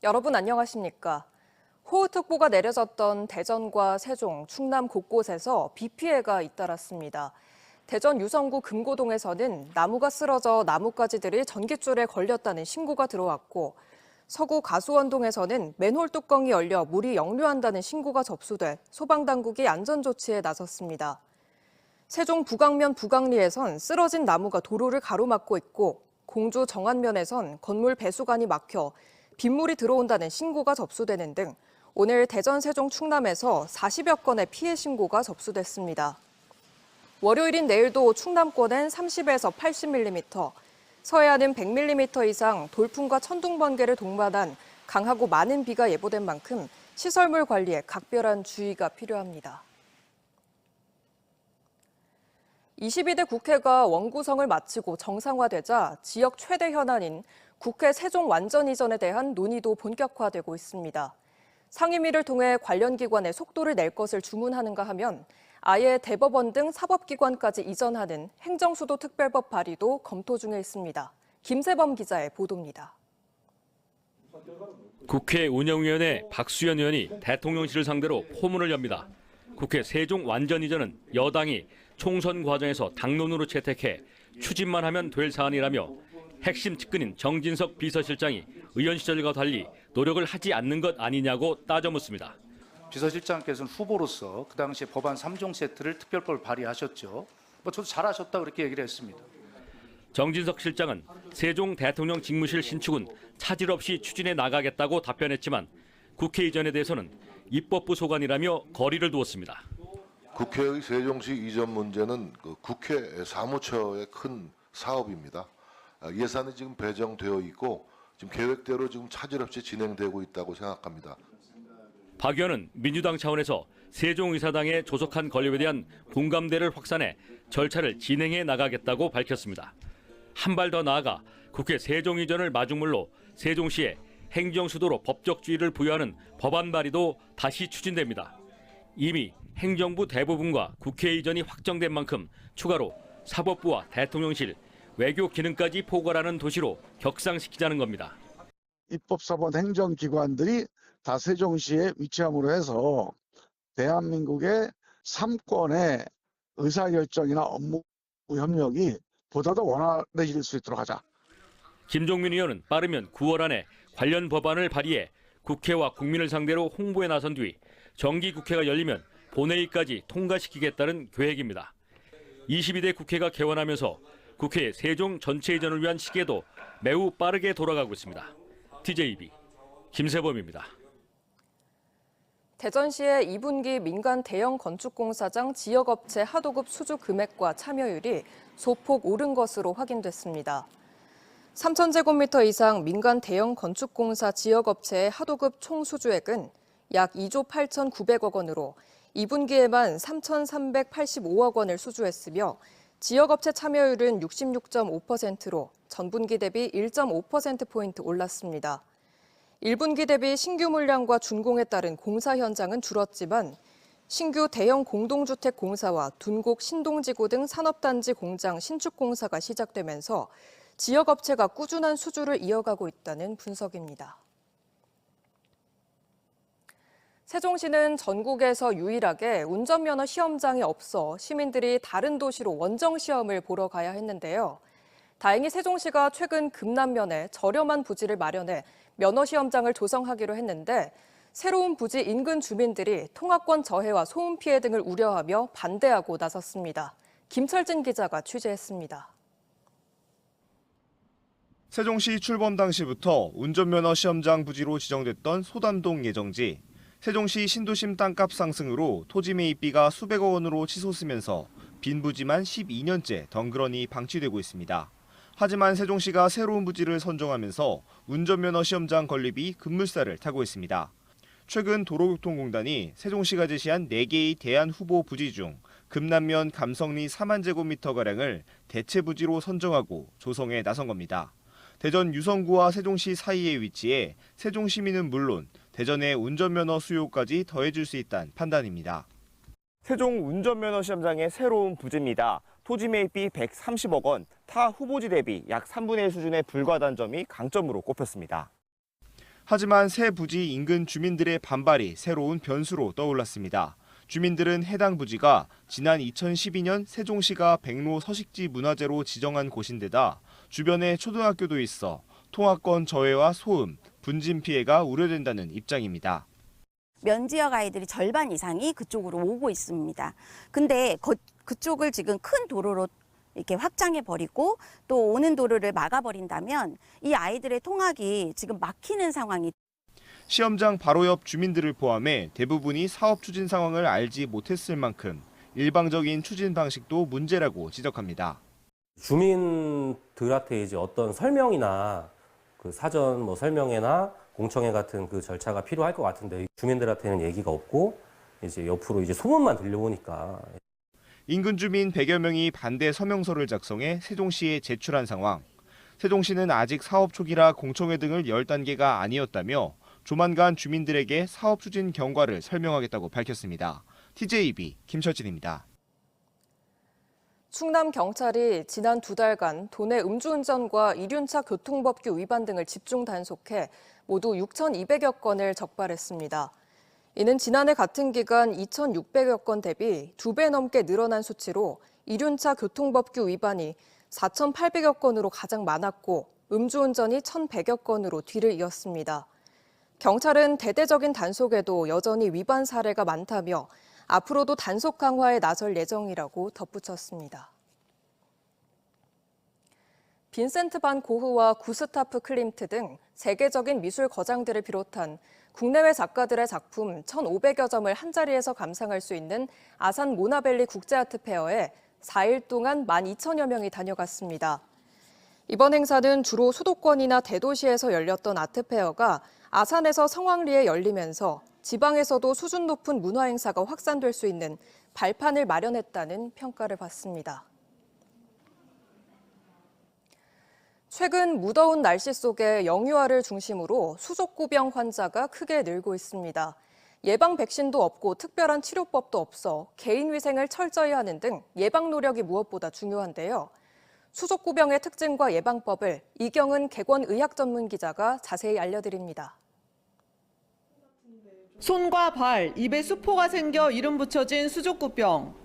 여러분 안녕하십니까? 호우특보가 내려졌던 대전과 세종, 충남 곳곳에서 비 피해가 잇따랐습니다. 대전 유성구 금고동에서는 나무가 쓰러져 나뭇가지들이 전깃줄에 걸렸다는 신고가 들어왔고, 서구 가수원동에서는 맨홀 뚜껑이 열려 물이 역류한다는 신고가 접수돼 소방당국이 안전조치에 나섰습니다. 세종 북악면 북악리에선 쓰러진 나무가 도로를 가로막고 있고, 공주 정안면에선 건물 배수관이 막혀 빗물이 들어온다는 신고가 접수되는 등 오늘 대전, 세종, 충남에서 40여 건의 피해 신고가 접수됐습니다. 월요일인 내일도 충남권엔 30에서 80mm, 서해안은 100mm 이상 돌풍과 천둥, 번개를 동반한 강하고 많은 비가 예보된 만큼 시설물 관리에 각별한 주의가 필요합니다. 22대 국회가 원구성을 마치고 정상화되자 지역 최대 현안인 국회 세종 완전 이전에 대한 논의도 본격화되고 있습니다. 상임위를 통해 관련 기관에 속도를 낼 것을 주문하는가 하면 아예 대법원 등 사법기관까지 이전하는 행정수도 특별법 발의도 검토 중에 있습니다. 김세범 기자의 보도입니다. 국회 운영위원회 박수현 의원이 대통령실을 상대로 포문을 엽니다. 국회 세종 완전 이전은 여당이 총선 과정에서 당론으로 채택해 추진만 하면 될 사안이라며 핵심 측근인 정진석 비서실장이 의원 시절과 달리 노력을 하지 않는 것 아니냐고 따져 묻습니다. 비서실장께서는 후보로서 그 당시에 법안 3종 세트를 특별법을 발의하셨죠. 저도 잘하셨다고 그렇게 얘기를 했습니다. 정진석 실장은 세종 대통령 직무실 신축은 차질 없이 추진해 나가겠다고 답변했지만 국회 이전에 대해서는 입법부 소관이라며 거리를 두었습니다. 국회의 세종시 이전 문제는 국회 사무처의 큰 사업입니다. 예산이 지금 배정되어 있고 지금 계획대로 지금 차질 없이 진행되고 있다고 생각합니다. 박 의원은 민주당 차원에서 세종의사당에 조속한 건립에 대한 공감대를 확산해 절차를 진행해 나가겠다고 밝혔습니다. 한 발 더 나아가 국회 세종 이전을 마중물로 세종시에 행정수도로 법적주의를 부여하는 법안 발의도 다시 추진됩니다. 이미 행정부 대부분과 국회 이전이 확정된 만큼 추가로 사법부와 대통령실, 외교 기능까지 포괄하는 도시로 격상시키자는 겁니다. 입법사법 행정기관들이 다 세종시에 위치함으로 해서 대한민국의 3권의 의사결정이나 업무 협력이 보다 더 원활해질 수 있도록 하자. 김종민 의원은 빠르면 9월 안에 관련 법안을 발의해 국회와 국민을 상대로 홍보에 나선 뒤 정기국회가 열리면 본회의까지 통과시키겠다는 계획입니다. 22대 국회가 개원하면서 국회 세종 전체 이전을 위한 시계도 매우 빠르게 돌아가고 있습니다. TJB 김세범입니다. 대전시의 2분기 민간 대형 건축공사장 지역업체 하도급 수주 금액과 참여율이 소폭 오른 것으로 확인됐습니다. 3,000제곱미터 이상 민간 대형 건축공사 지역업체의 하도급 총 수주액은 약 2조 8,900억 원으로 2분기에만 3,385억 원을 수주했으며 지역업체 참여율은 66.5%로 전분기 대비 1.5%포인트 올랐습니다. 1분기 대비 신규 물량과 준공에 따른 공사 현장은 줄었지만 신규 대형 공동주택 공사와 둔곡 신동지구 등 산업단지 공장 신축 공사가 시작되면서 지역업체가 꾸준한 수주를 이어가고 있다는 분석입니다. 세종시는 전국에서 유일하게 운전면허 시험장이 없어 시민들이 다른 도시로 원정시험을 보러 가야 했는데요. 다행히 세종시가 최근 금남면에 저렴한 부지를 마련해 면허시험장을 조성하기로 했는데 새로운 부지 인근 주민들이 통화권 저해와 소음 피해 등을 우려하며 반대하고 나섰습니다. 김철진 기자가 취재했습니다. 세종시 출범 당시부터 운전면허 시험장 부지로 지정됐던 소담동 예정지. 세종시 신도심 땅값 상승으로 토지 매입비가 수백억 원으로 치솟으면서 빈 부지만 12년째 덩그러니 방치되고 있습니다. 하지만 세종시가 새로운 부지를 선정하면서 운전면허 시험장 건립이 급물살을 타고 있습니다. 최근 도로교통공단이 세종시가 제시한 4개의 대안 후보 부지 중 금남면 감성리 4만 제곱미터가량을 대체 부지로 선정하고 조성에 나선 겁니다. 대전 유성구와 세종시 사이에 위치해 세종시민은 물론 대전의 운전면허 수요까지 더해줄 수 있다는 판단입니다. 세종 운전면허 시험장의 새로운 부지입니다. 토지 매입비 130억 원, 타 후보지 대비 약 3분의 1 수준에 불과하다는 점이 강점으로 꼽혔습니다. 하지만 새 부지 인근 주민들의 반발이 새로운 변수로 떠올랐습니다. 주민들은 해당 부지가 지난 2012년 세종시가 백로 서식지 문화재로 지정한 곳인데다 주변에 초등학교도 있어 통학권 저해와 소음, 분진 피해가 우려된다는 입장입니다. 면지역 아이들이 절반 이상이 그쪽으로 오고 있습니다. 근데 그쪽을 지금 큰 도로로 이렇게 확장해 버리고 또 오는 도로를 막아 버린다면 이 아이들의 통학이 지금 막히는 상황이. 시험장 바로 옆 주민들을 포함해 대부분이 사업 추진 상황을 알지 못했을 만큼 일방적인 추진 방식도 문제라고 지적합니다. 주민들한테 이제 어떤 설명이나 그 사전 설명회나 공청회 같은 그 절차가 필요할 것 같은데 주민들한테는 얘기가 없고 이제 옆으로 이제 소문만 들려오니까. 인근 주민 100여 명이 반대 서명서를 작성해 세종시에 제출한 상황. 세종시는 아직 사업 초기라 공청회 등을 열 단계가 아니었다며 조만간 주민들에게 사업 추진 경과를 설명하겠다고 밝혔습니다. TJB 김철진입니다. 충남경찰이 지난 2달간 도내 음주운전과 이륜차 교통법규 위반 등을 집중 단속해 모두 6,200여 건을 적발했습니다. 이는 지난해 같은 기간 2,600여 건 대비 2배 넘게 늘어난 수치로 이륜차 교통법규 위반이 4,800여 건으로 가장 많았고 음주운전이 1,100여 건으로 뒤를 이었습니다. 경찰은 대대적인 단속에도 여전히 위반 사례가 많다며 앞으로도 단속 강화에 나설 예정이라고 덧붙였습니다. 빈센트 반 고흐와 구스타프 클림트 등 세계적인 미술 거장들을 비롯한 국내외 작가들의 작품 1,500여 점을 한자리에서 감상할 수 있는 아산 모나벨리 국제아트페어에 4일 동안 12,000여 명이 다녀갔습니다. 이번 행사는 주로 수도권이나 대도시에서 열렸던 아트페어가 아산에서 성황리에 열리면서 지방에서도 수준 높은 문화 행사가 확산될 수 있는 발판을 마련했다는 평가를 받습니다. 최근 무더운 날씨 속에 영유아를 중심으로 수족구병 환자가 크게 늘고 있습니다. 예방 백신도 없고 특별한 치료법도 없어 개인 위생을 철저히 하는 등 예방 노력이 무엇보다 중요한데요. 수족구병의 특징과 예방법을 이경은 객원의학 전문 기자가 자세히 알려드립니다. 손과 발, 입에 수포가 생겨 이름 붙여진 수족구병.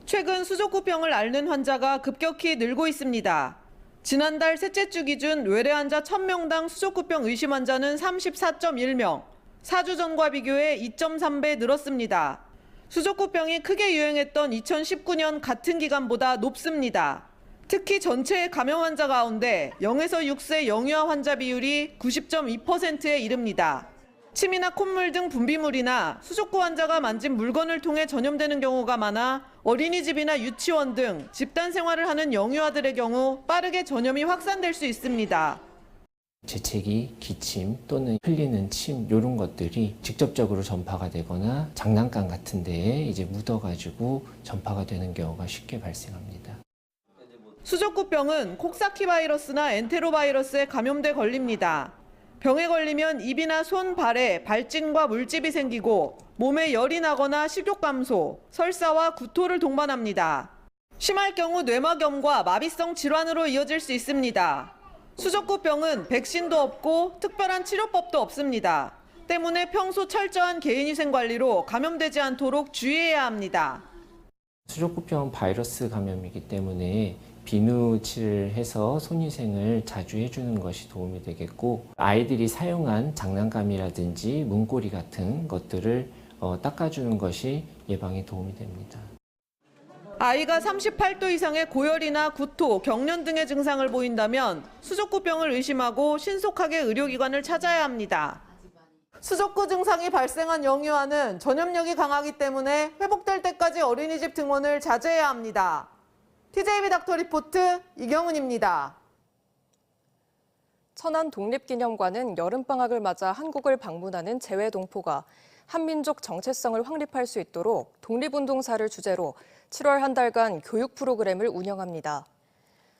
최근 수족구병을 앓는 환자가 급격히 늘고 있습니다. 지난달 셋째 주 기준 외래 환자 1000명당 수족구병 의심 환자는 34.1명, 4주 전과 비교해 2.3배 늘었습니다. 수족구병이 크게 유행했던 2019년 같은 기간보다 높습니다. 특히 전체 감염 환자 가운데 0에서 6세 영유아 환자 비율이 90.2%에 이릅니다. 침이나 콧물 등 분비물이나 수족구 환자가 만진 물건을 통해 전염되는 경우가 많아 어린이집이나 유치원 등 집단 생활을 하는 영유아들의 경우 빠르게 전염이 확산될 수 있습니다. 재채기, 기침 또는 흘리는 침 이런 것들이 직접적으로 전파가 되거나 장난감 같은 데에 이제 묻어가지고 전파가 되는 경우가 쉽게 발생합니다. 수족구병은 콕사키 바이러스나 엔테로바이러스에 감염돼 걸립니다. 병에 걸리면 입이나 손, 발에 발진과 물집이 생기고 몸에 열이 나거나 식욕 감소, 설사와 구토를 동반합니다. 심할 경우 뇌막염과 마비성 질환으로 이어질 수 있습니다. 수족구병은 백신도 없고 특별한 치료법도 없습니다. 때문에 평소 철저한 개인위생 관리로 감염되지 않도록 주의해야 합니다. 수족구병 바이러스 감염이기 때문에 비누칠을 해서 손위생을 자주 해주는 것이 도움이 되겠고 아이들이 사용한 장난감이라든지 문고리 같은 것들을 닦아주는 것이 예방에 도움이 됩니다. 아이가 38도 이상의 고열이나 구토, 경련 등의 증상을 보인다면 수족구병을 의심하고 신속하게 의료기관을 찾아야 합니다. 수족구 증상이 발생한 영유아는 전염력이 강하기 때문에 회복될 때까지 어린이집 등원을 자제해야 합니다. TJB 닥터 리포트 이경은입니다. 천안 독립기념관은 여름방학을 맞아 한국을 방문하는 재외동포가 한민족 정체성을 확립할 수 있도록 독립운동사를 주제로 7월 한 달간 교육 프로그램을 운영합니다.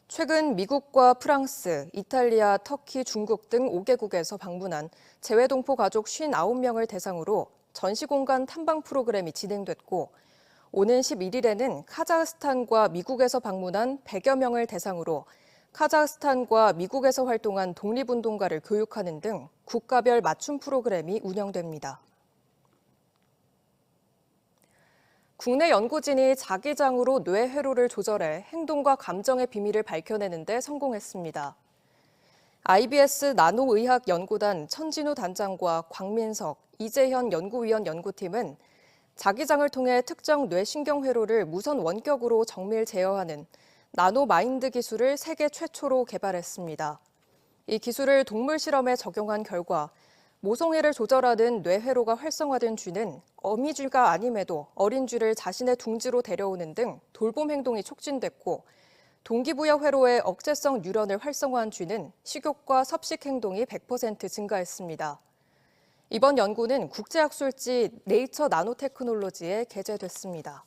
최근 미국과 프랑스, 이탈리아, 터키, 중국 등 5개국에서 방문한 재외동포 가족 59명을 대상으로 전시공간 탐방 프로그램이 진행됐고 오는 11일에는 카자흐스탄과 미국에서 방문한 100여 명을 대상으로 카자흐스탄과 미국에서 활동한 독립운동가를 교육하는 등 국가별 맞춤 프로그램이 운영됩니다. 국내 연구진이 자기장으로 뇌 회로를 조절해 행동과 감정의 비밀을 밝혀내는 데 성공했습니다. IBS 나노의학 연구단 천진우 단장과 광민석, 이재현 연구위원 연구팀은 자기장을 통해 특정 뇌신경 회로를 무선 원격으로 정밀 제어하는 나노마인드 기술을 세계 최초로 개발했습니다. 이 기술을 동물 실험에 적용한 결과 모성애를 조절하는 뇌회로가 활성화된 쥐는 어미쥐가 아님에도 어린 쥐를 자신의 둥지로 데려오는 등 돌봄 행동이 촉진됐고, 동기부여 회로의 억제성 뉴런을 활성화한 쥐는 식욕과 섭식 행동이 100% 증가했습니다. 이번 연구는 국제학술지 네이처 나노테크놀로지에 게재됐습니다.